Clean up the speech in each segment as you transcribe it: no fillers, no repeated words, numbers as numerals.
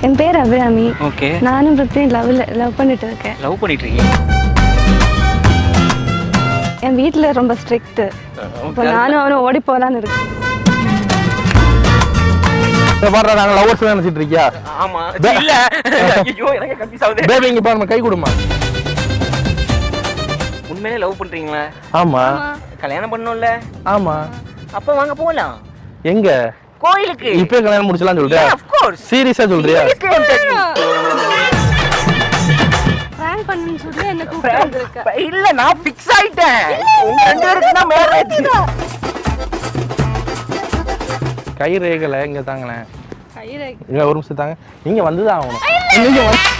என் பேர் அபிராமி. ஓகே. நானும் பிரத்யும் லவ் பண்ணிட்டு இருக்கேன். லவ் பண்ணிட்டு இருக்கீங்க? என் வீட்டில் ரொம்ப ஸ்ட்ரிக்ட். இப்போ நானும் அவனும் ஓடி போகலான்னு இருக்கேன். நாங்க லவர்ஸ் நினைச்சிட்டு இருக்கியா? ஆமா. இல்ல ஐயோ எனக்கு கன்ஃபியூஸ் ஆகுது. பேபி இங்க பாருங்க, கை கொடுமா. உண்மையிலே லவ் பண்றீங்களா? ஆமா. கல்யாணம் பண்ணணும்ல? ஆமா. அப்ப வாங்க போலாம். எங்க? கோயிலுக்கு. இப்போ கல்யாணம் முடிச்சலாம் சொல்றியா? Of course. சீரியஸா சொல்றியா? பிராங்க் பண்ணனும்னு சொல்லி என்ன கூப்பிட்டாங்க. இல்ல நான் ஃபிக்ஸ் ஆயிட்டேன். உங்க ரெண்டு பேருக்கு தான் மேரேஜ். கை ரேகல இங்க தாங்கனே. கை ரேகை. இங்க ஒரு நிமிஷம் தாங்க. நீங்க வந்துதான் ஆகணும். நீங்க வந்து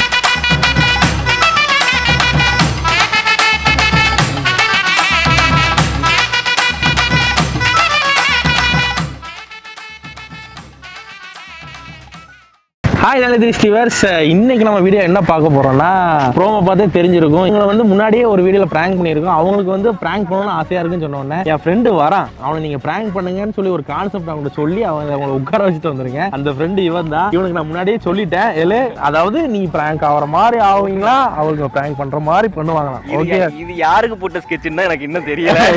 ஹாய் நல்லது ஸ்டீவர்ஸ். இன்னைக்கு நம்ம வீடியோ என்ன பார்க்க போறோம்னா, ப்ரோமோ பார்த்தே தெரிஞ்சிருக்கும். இவங்களை வந்து முன்னாடியே ஒரு வீடியோல பிராங்க் பண்ணியிருக்கோம். அவங்களுக்கு வந்து பிராங்க் பண்ணணும்னு ஆசையா இருக்குன்னு சொன்ன உடனே என் ஃப்ரெண்டு வரான், அவனை நீங்க பிராங்க் பண்ணுங்கன்னு சொல்லி ஒரு கான்செப்ட் அவங்கள்ட்ட சொல்லி அவங்களை உட்கார வச்சுட்டு வந்திருக்கேன். அந்த ஃப்ரெண்டு இவன் தான். இவனுக்கு நான் முன்னாடியே சொல்லிட்டேன், அதாவது நீ பிராங்க் ஆகிற மாதிரி ஆவீங்களா, அவங்களுக்கு பிராங்க் பண்ற மாதிரி பண்ணுவாங்களாம். ஓகே, இது யாருக்கு போட்ட ஸ்கெட்ச்னா எனக்கு இன்னும் தெரியல.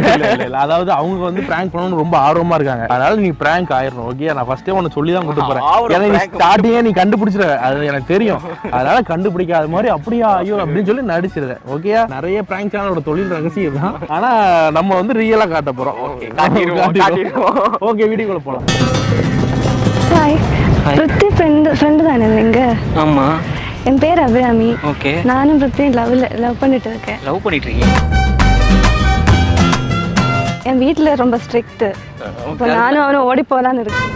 இல்ல அதாவது அவங்க வந்து பிராங்க் பண்ணணும்னு ரொம்ப ஆர்வமா இருக்காங்க. அதனால நீ பிராங்க் ஆயிரணும். ஓகே, நான் ஃபர்ஸ்டே உன்னை சொல்லி தான் கூட்டு போறேன். ஏன்னா நீ ஸ்டார்டிங்கே நீ கண்டுபிடிச்சிருவ, அது எனக்கு தெரியும். அதனால கண்டுபிடிக்காத மாதிரி அப்படியா ஐயோ அப்படின்னு சொல்லி நடிச்சிருவேன். ஓகேயா? நிறைய பிராங்க் சேனலோட தொழில் ரகசியம் தான். ஆனா நம்ம வந்து ரியலா காட்ட போறோம். ஓகே, வீடியோக்குள்ள போலாம். ஹாய். பிரத்யும் ஃப்ரெண்டு தானே நீங்க? ஆமா. என் பேர் அபிராமி. ஓகே. நானும் பிரத்யும் லவ் பண்ணிட்டு இருக்கேன். லவ் பண்ணிட்டு இருக்கீங்க? என் வீட்டில் ரொம்ப ஸ்ட்ரிக்ட். இப்போ நானும் அவனும் ஓடி போகலான்னு இருக்கேன்.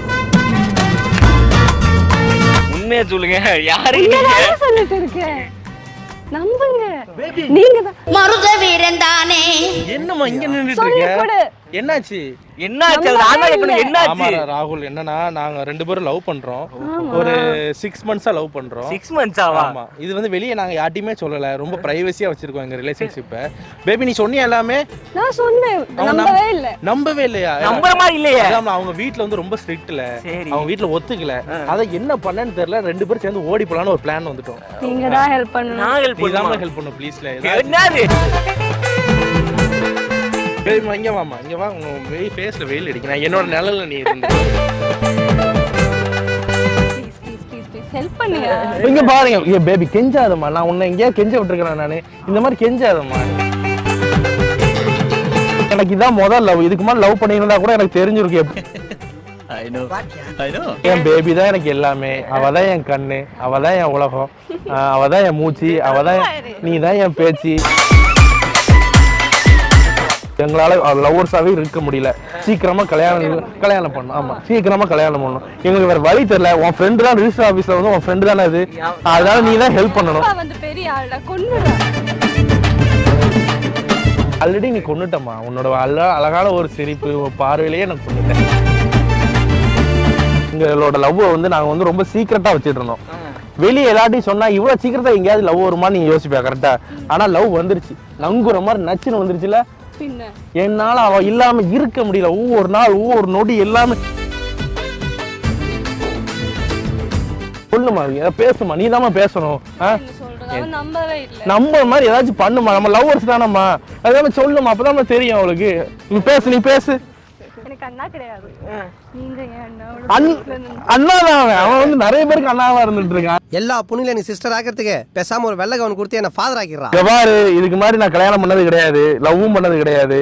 உண்மையா சொல்லுங்க, யாரு சொல்லிட்டு இருக்கேன், நம்புங்க. நீங்க தான் மருத வீரன் தானே. என்னம்மா இங்க நின்னுட்டு இருக்க? என்னாச்சு? என்னாச்சு? ஆமா ராகுல், என்னன்னா நாங்க ரெண்டு பேரும் லவ் பண்றோம். ஒரு 6 மந்த்ஸா லவ் பண்றோம். 6 மந்த்ஸாவா? ஆமா. இது வந்து வெளியே நாங்க யார்ட்டையுமே சொல்லல, ரொம்ப பிரைவசியா வச்சிருக்கோம் எங்க ரிலேஷன்ஷிப்பை. பேபி நீ சொன்னியா எல்லாமே? நான் சொன்னேன், நம்பவே இல்ல. நம்பவே இல்லையா? நம்பற மாதிரி இல்லையே. அவங்க வீட்ல வந்து ரொம்ப ஸ்ட்ரிக்ட்ல, அவங்க வீட்ல ஒத்துக்கல. அத என்ன பண்ணன்னு தெரியல, ரெண்டு பேரும் சேர்ந்து ஓடி போலான்னு ஒரு பிளான் வந்துட்டோம். நீங்க தான் ஹெல்ப் பண்ணணும். நான் ஹெல்ப் பண்ணாம ஹெல்ப் பண்ணு ப்ளீஸ்ல. என்னது? பேபி இங்க வாமா, இங்க வா. உங்க ஃபேஸ்ல வெயில் அடிக்கு. நான் என்னோட நிழல்ல நீ இருந்து ஹெல்ப் பண்ணியா? இங்க பாருங்க. ஏ பேபி கெஞ்சாதம்மா, நான் உன்னை எங்கேயா கெஞ்ச விட்டுருக்கேன். நானு இந்த மாதிரி கெஞ்சாதம்மா. எனக்கு இதான் முதல் லவ். இதுக்கு மேலே லவ் பண்ணியிருந்தா கூட எனக்கு தெரிஞ்சிருக்கு. என் பேபி தான் எனக்கு எல்லாமே. அவதான் என் கண்ணு, அவதான் என் உலகம், அவதான் என் மூச்சு, அவதான் நீ தான் என் பேச்சு. எங்களால லவ்வர்ஸாவே இருக்க முடியல. சீக்கிரமா கல்யாணம் பண்ணணும். ஆமா, சீக்கிரமா கல்யாணம் பண்ணணும். எங்களுக்கு வேற வழி தெரியல. உன் ஃப்ரெண்டு தான் ரிஜிஸ்டர் ஆபீஸ்ல வந்து உன் ஃப்ரெண்டு தானே அது, அதனால நீ தான் ஹெல்ப் பண்ணணும். ஆல்ரெடி நீ கொன்னுட்டமா. உன்னோட அழகான ஒரு சிரிப்பு, ஒரு பார்வையிலேயே நான் கொன்னுட்டேன். எங்களோட லவ் வந்து நாங்க வந்து ரொம்ப சீக்கிரட்டா வச்சுட்டு இருந்தோம். வெளியே எல்லாத்தையும் சொன்னா இவ்வளவு சீக்கிரத்தா எங்கேயாவது லவ் வருமா நீங்க யோசிப்பா கரெக்டா? ஆனா லவ் வந்துருச்சு, நங்குற மாதிரி நச்சுன்னு வந்துருச்சுல. என்னால அவ இல்லாம இருக்க முடியல. ஒவ்வொரு நாள் ஒவ்வொரு நொடி எல்லாமே. சொல்லுமா, பேசுமா, நீ தாமா பேசணும். நம்ப மாதிரி ஏதாச்சும் பண்ணுமா. நம்ம லவ்வர்ஸ் தானம்மா, அதாவது சொல்லுமா, அப்பதான் தெரியும் அவளுக்கு. நீ பேசு, நீ பேசு. அண்ணாதான் அவன் வந்து நிறைய பேருக்கு அண்ணாவா இருந்துட்டு இருக்கான். எல்லா பொண்ணுல நீ சிஸ்டர் ஆக்கிறதுக்கு பேசாம ஒரு வெள்ளை கவன் கொடுத்து என்ன ஃபாதர் ஆக்கிடுறான். பாரு, இதுக்கு மாதிரி நான் கல்யாணம் பண்ணது கிடையாது, லவ்வும் பண்ணது கிடையாது.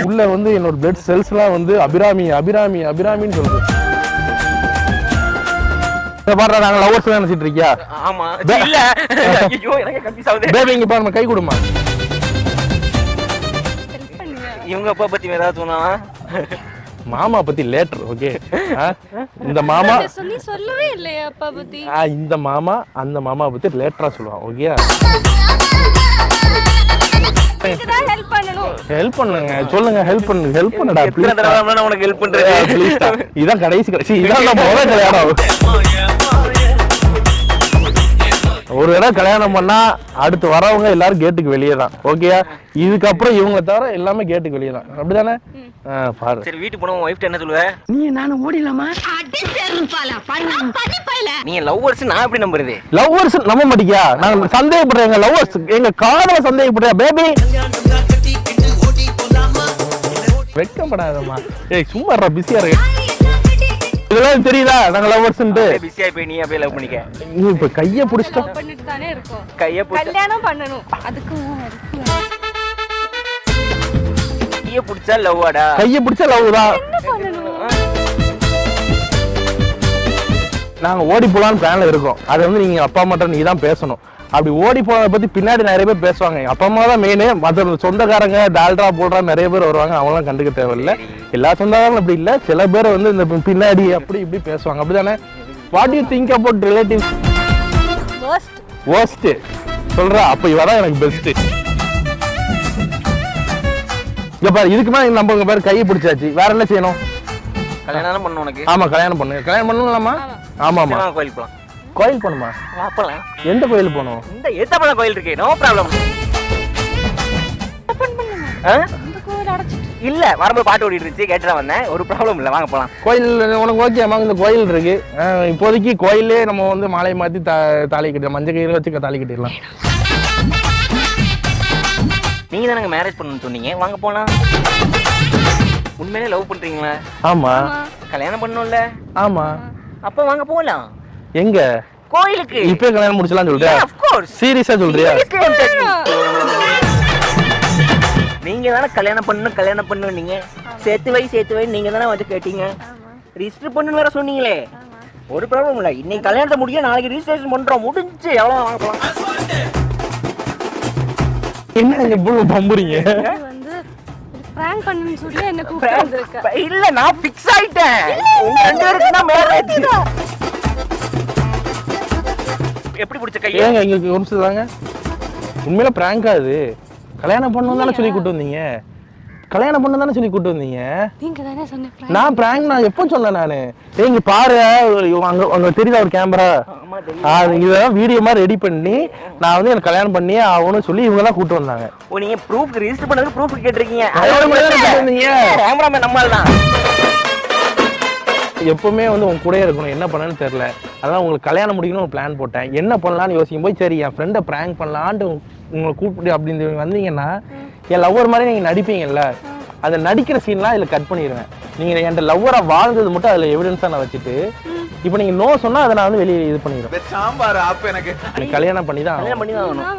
உள்ள வந்து என்னோட பிளட் செல்ஸ் எல்லாம் வந்து அபிராமி அபிராமி அபிராமின்னு சொல்லுது. பாரு, நாங்க லவ்வர்ஸ் நினைச்சிட்டு இருக்கியா? ஆமா. இல்ல ஐயோ எனக்கு கன்ஃபியூஸ் ஆகுது. பேபி இங்க பாருங்க, கை கொடுமா. இவங்க அப்பா பத்தி ஏதாவது சொன்னா? மாமா பத்தி லேட்டர். ஓகே, இந்த மாமா சொல்லவே இல்லையா அப்பா பத்தி? இந்த மாமா அந்த மாமா பத்தி லேட்டரா சொல்லுவான். ஓகே, ஹெல்ப் பண்ணுங்க, சொல்லுங்க, ஹெல்ப் பண்ணுங்க, ஹெல்ப் பண்ணுடா ப்ளீஸ். நான் உனக்கு ஹெல்ப் பண்றேன் ப்ளீஸ். இதான் கடைசி இதான் முதல் கல்யாணம். ஒரு தடவை கல்யாணம் பண்ணா அடுத்து வரவங்க எல்லாரும் கேட்டுக்கு வெளியே தான். ஓகேயா? இதுக்கப்புறம் இவங்களை தவிர எல்லாமே கேட்டுக்கு வெளியே தான். அப்படிதானே? பாரு. சரி வீட்டுக்கு போன ஒய்ஃப்ட்ட என்ன சொல்லுவ? நீ நானும் ஓடிடலாமா? நீங்க லவ்வர்ஸ் நான் எப்படி நம்புறது? லவ்வர்ஸ் நம்ப மாட்டியா? நாங்க சந்தேகப்படுறேன். எங்க லவ்வர்ஸ் எங்க காதல சந்தேகப்படுறேன். பேபி வெட்கப்படாதம்மா. ஏய் சும்மா பிஸியா இருக்கு. இதெல்லாம் தெரியுதா நாங்க லவ்வர்ஸ்ன்ட்டு? பிஸியா போய் நீ அப்படியே லவ் பண்ணிக்க. நீ இப்ப கைய புடிச்சிட்டோம். பண்ணிட்டு தானே இருக்கோம். கைய புடி. கல்யாணம் பண்ணனும். அதுக்கு கைய புடிச்சா லவ்வாடா? கைய பிடிச்சா லவ் தான். என்ன பண்ணனும்? நாங்க ஓடி போலான்னு பிளான்ல இருக்கோம். அதை வந்து நீங்க அப்பா அம்மாட்ட நீ தான் பேசணும். அப்படி ஓடி போனதை பத்தி பின்னாடி நிறைய பேர் பேசுவாங்க. அப்பா அம்மா தான் மெயின். மற்ற சொந்தக்காரங்க டால்டா போடுற நிறைய பேர் வருவாங்க. அவங்களாம் கண்டுக்க தேவையில்லை. எல்லா சொந்தக்காரங்களும் அப்படி இல்லை. சில பேர் வந்து இந்த பின்னாடி அப்படி இப்படி பேசுவாங்க. அப்படிதானே? What you think about relatives? worst சொல்றா. அப்ப இவதான் எனக்கு பெஸ்ட். இங்க பாரு, இதுக்கு மேல நம்ம உங்க பேர் கையை பிடிச்சாச்சு. வேற என்ன செய்யணும்? கல்யாணம் பண்ணனும் உனக்கு. ஆமா கல்யாணம் பண்ணு. கல்யாணம் பண்ணணும்லாமா? ஆமாமா. கோயில் போலாம். கோயில் போணுமா? வாப்பலாம். எந்த கோயில் போகணும்? இந்த ஏத்தப்பன கோயில் இருக்கு. No problem. இல்ல வரும்போது பாட்டு ஓடிட்டு இருந்துச்சு, கேட்டுதான் வந்தேன். ஒரு ப்ராப்ளம் இல்ல, வாங்க போலாம். கோயில் உனக்கு ஓகே அம்மா? இந்த கோயில் இருக்கு. இப்போதைக்கு கோயிலே நம்ம வந்து மாலை மாத்தி தாலி கட்டிடலாம். மஞ்சள் கயிறு வச்சு தாலி கட்டிடலாம். நீங்க தானங்க மேரேஜ் பண்ணணும்னு சொன்னீங்க, வாங்க போலாம். உண்மையிலே லவ் பண்றீங்களா? ஆமா. கல்யாணம் பண்ணணும்ல? ஆமா. அப்ப வாங்க போலாம். எங்க? கோயிலுக்கு. இப்ப கல்யாணம் முடிச்சலாம் சொல்றியா? Of course. சீரியஸா சொல்றியா? நீங்க தானே கல்யாணம் பண்ணணும் நீங்க. சேர்த்து வை நீங்க தானே வந்து கேட்டீங்க. ரிஜிஸ்டர் பண்ணு வேற சொன்னீங்களே. ஒரு ப்ராப்ளம் இல்ல. இன்னைக்கு கல்யாணத்தை முடிய நாளைக்கு ரிஜிஸ்ட்ரேஷன் பண்றோம். முடிஞ்சு எவ்வளவு வாங்க போலாம். என்ன இங்க புள்ள பம்புறீங்க? வந்து பிராங்க் பண்ணனும்னு சொல்லி என்ன கூப்பிட்டு வந்திருக்க. இல்ல நான் ஃபிக்ஸ் ஆயிட்டேன். உங்க ரெண்டு பேருக்கு தான் மேரேஜ். எப்படி பிடிச்ச கையை? ஏங்க இங்க ஒரு நிமிஷம் தாங்க. உண்மையில பிராங்கா இது? கல்யாணம் பண்ணணும் தானே சொல்லி கூட்டு வந்தீங்க? கல்யாணம் பண்ண தானே சொல்லி கூட்டு வந்தீங்க? நீங்க தானே சொன்னீங்க. நான் பிராங்க் நான் எப்போ சொன்னேன் நானு? இங்க பாரு, அங்க தெரியுதா ஒரு கேமரா? இதெல்லாம் வீடியோ மாதிரி ரெடி பண்ணி நான் வந்து எனக்கு கல்யாணம் பண்ணி ஆகணும்னு சொல்லி இவங்க தான் கூட்டு வந்தாங்க. ஓ நீங்க ப்ரூஃப் ரிஜிஸ்டர் பண்ணதுக்கு ப்ரூஃப் கேட்டிருக்கீங்க. கேமராமேன் நம்மால் தான். எப்பவுமே வந்து உங்க கூடயே இருக்கணும். என்ன பண்ணணும்னு தெரியல. அதான் உங்களுக்கு கல்யாணம் முடிக்கணும் ஒரு பிளான் போட்டேன். என்ன பண்ணலாம்னு யோசிக்கும் போய் சரி என் ஃப்ரெண்டை பிராங்க் பண்ணலான்ட்டு உங்களை கூப்பிட்டு அப்படின்னு வந்தீங்கன்னா என் லவ்வர் மாதிரி நீங்க நடிப்பீங்கல்ல, அந்த நடிக்கிற சீன்லாம் இதுல கட் பண்ணிடுவேன். நீங்க என்கிட்ட லவ்வரா வாழ்ந்தது மட்டும் அதுல எவிடன்ஸா நான் வச்சுட்டு இப்போ நீங்க நோ சொன்னா அதை நான் வந்து வெளியே இது பண்ணிடுவேன். சாம்பார் ஆப் எனக்கு கல்யாணம் பண்ணி தான் ஆகணும்.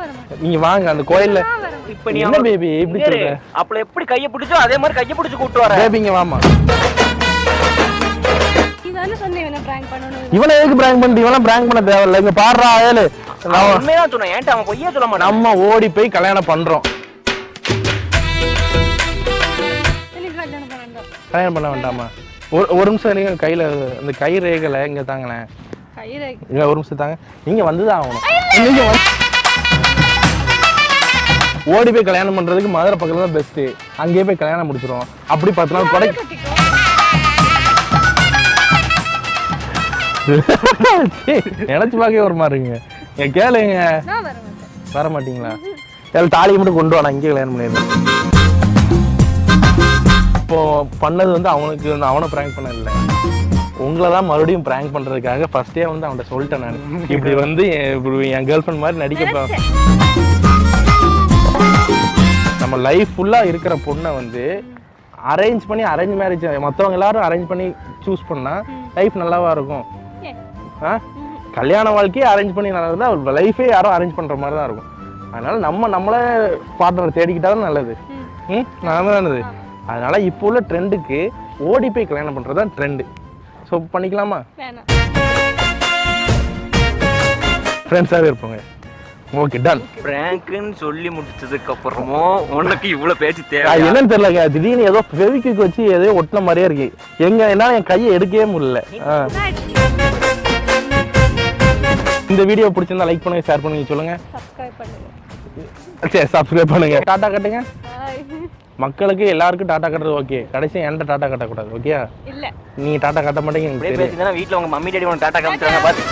நீங்க வாங்க அந்த கோயில்ல. இப்ப நீ என்ன பேபி இப்படி சொல்ற? அப்பள எப்படி கையை பிடிச்சோ அதே மாதிரி கையை பிடிச்சு கூட்டு வர. பேபிங்க வாமா. நீதானே சொன்னீங்க என்ன பிராங்க் பண்ணனும். இவனை எதுக்கு பிராங்க் பண்ணிட்டு? இவனை பிராங்க் பண்ண தேவையில்லை. இங்க பாடுறா ஏழு. நான் உண்மையா சொன்னேன். ஏன்டா அவன் பொய்யா சொல்ல மாட்டான். நம்ம ஓடி போய் கல்யாணம் பண்றோம். கல்யாணம் பண்ண வேண்டாமா? ஒரு நிமிஷம் நீங்க கையில அந்த கை ரேகைல இங்க தாங்களேன். கை ரேகை இங்க ஒரு நிமிஷம் தாங்க. நீங்க வந்துதான் ஆகணும். நீங்க ஓடி போய் கல்யாணம் பண்றதுக்கு மதுரை பக்கத்துல தான் பெஸ்ட். அங்கேயே போய் கல்யாணம் முடிச்சிரும். அப்படி பார்த்தா கொடை நினைச்சு பார்க்கவே ஒரு மாதிரி இருக்குங்க. கேளுங்க. வர மாட்டீங்களா? தாலியை மட்டும் கொண்டு வா, நான் இங்கே கல்யாணம் பண்ணிடுறேன். இப்போ பண்ணது வந்து அவனுக்கு வந்து அவனை பிராங்க் பண்ண இல்லை, உங்களை தான் மறுபடியும் பிராங்க் பண்றதுக்காக ஃபர்ஸ்டே வந்து அவன்கிட்ட சொல்லிட்டேன் நான். இப்படி வந்து என் கேர்ள் ஃப்ரெண்ட் மாதிரி நடிக்க. நம்ம லைஃப் ஃபுல்லா இருக்கிற பொண்ணை வந்து அரேஞ்ச் பண்ணி அரேஞ்ச் மேரேஜ் மற்றவங்க எல்லாரும் அரேஞ்ச் பண்ணி சூஸ் பண்ணா லைஃப் நல்லாவா இருக்கும்? கல்யாண வாழ்க்கையே அரேஞ்ச் பண்ணி நல்லா இருந்தால் லைஃபே யாரும் அரேஞ்ச் பண்ற மாதிரி தான் இருக்கும். அதனால நம்மளே பார்ட்னர் தேடிக்கிட்டாலும் நல்லது. நல்லது. அதனால இப்போ உள்ள ட்ரெண்டுக்கு ஓடி போய் கல்யாணம் பண்றது தான் ட்ரெண்டு. ஸோ பண்ணிக்கலாமா? ஃப்ரெண்ட்ஸாகவே இருப்போங்க. Okay done. பிராங்க்னு சொல்லி முடிச்சதுக்கு அப்புறமும் உனக்கு இவ்வளவு பேச்சு தேவை என்னன்னு தெரியலங்க. திடீர்னு ஏதோ ஃபெவிக்விக் வச்சு ஏதோ ஒட்டின மாதிரியே இருக்கு. என்னால என் கையை எடுக்கவே முடியல. இந்த வீடியோ பிடிச்சிருந்தா லைக் பண்ணுங்க, ஷேர் பண்ணுங்க, சொல்லுங்க. சரி சப்ஸ்கிரைப் பண்ணுங்க. டாடா கட்டுங்க. மக்களுக்கு எல்லாருக்கும் டாடா கட்டுறது ஓகே. கடைசி என்கிட்ட டாடா கட்டக்கூடாது. ஓகே? இல்ல நீங்க டாடா கட்ட மாட்டீங்க. வீட்டுல உங்க மம்மி டாடி உனக்கு டாடா காமிச்சாங்க பாத்து.